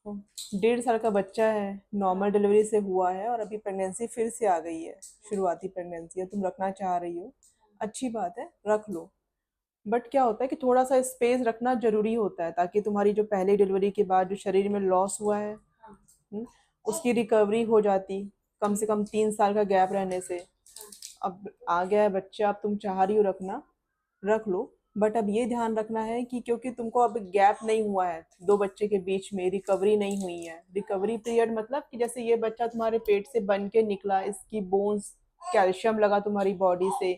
1.5 साल का बच्चा है, नॉर्मल डिलीवरी से हुआ है और अभी प्रेगनेंसी फिर से आ गई है। शुरुआती प्रेगनेंसी है, तुम रखना चाह रही हो, अच्छी बात है, रख लो। बट क्या होता है कि थोड़ा सा स्पेस रखना जरूरी होता है, ताकि तुम्हारी जो पहली डिलीवरी के बाद जो शरीर में लॉस हुआ है, उसकी रिकवरी हो जाती। कम से कम 3 साल का गैप रहने से अब आ गया है बच्चा, अब तुम चाह रही हो रखना, रख लो। बट अब ये ध्यान रखना है कि क्योंकि तुमको अब गैप नहीं हुआ है दो बच्चे के बीच में, रिकवरी नहीं हुई है। रिकवरी पीरियड मतलब कि जैसे ये बच्चा तुम्हारे पेट से बन के निकला, इसकी बोन्स, कैल्शियम लगा तुम्हारी बॉडी से,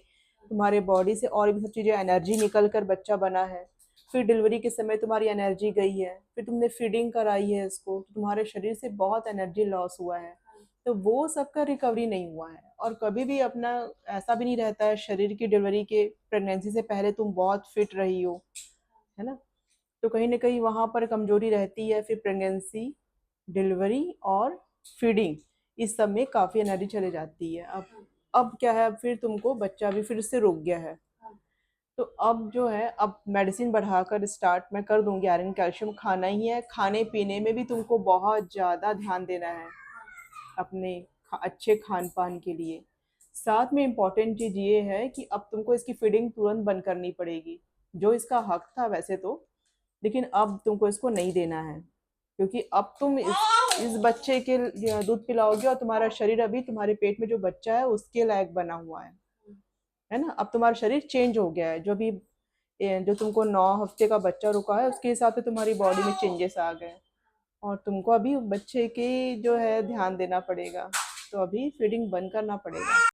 तुम्हारे बॉडी से और भी सब चीज़ें, एनर्जी निकल कर बच्चा बना है। फिर डिलीवरी के समय तुम्हारी एनर्जी गई है, फिर तुमने फीडिंग कराई है इसको, तो तुम्हारे शरीर से बहुत एनर्जी लॉस हुआ है। तो वो सबका रिकवरी नहीं हुआ है। और कभी भी अपना ऐसा भी नहीं रहता है शरीर की डिलीवरी के, प्रेगनेंसी से पहले तुम बहुत फिट रही हो, है ना, तो कहीं ना कहीं वहां पर कमजोरी रहती है। फिर प्रेगनेंसी, डिलीवरी और फीडिंग, इस सब में काफी एनर्जी चले जाती है। अब क्या है, अब फिर तुमको बच्चा भी फिर से रुक गया है। तो अब जो है, अब मेडिसिन बढ़ाकर स्टार्ट मैं कर दूंगी। आयरन कैल्शियम खाना ही है, खाने पीने में भी तुमको बहुत ज़्यादा ध्यान देना है अपने अच्छे खान पान के लिए। साथ में इम्पॉर्टेंट चीज़ ये है कि अब तुमको इसकी फीडिंग तुरंत बंद करनी पड़ेगी, जो इसका हक था वैसे तो, लेकिन अब तुमको इसको नहीं देना है। क्योंकि अब तुम इस बच्चे के दूध पिलाओगे और तुम्हारा शरीर अभी तुम्हारे पेट में जो बच्चा है उसके लायक बना हुआ है ना। अब तुम्हारा शरीर चेंज हो गया है, जो भी जो तुमको 9 हफ्ते का बच्चा रुका है उसके हिसाब से तुम्हारी बॉडी में चेंजेस आ गए। और तुमको अभी बच्चे की जो है ध्यान देना पड़ेगा, तो अभी फीडिंग बंद करना पड़ेगा।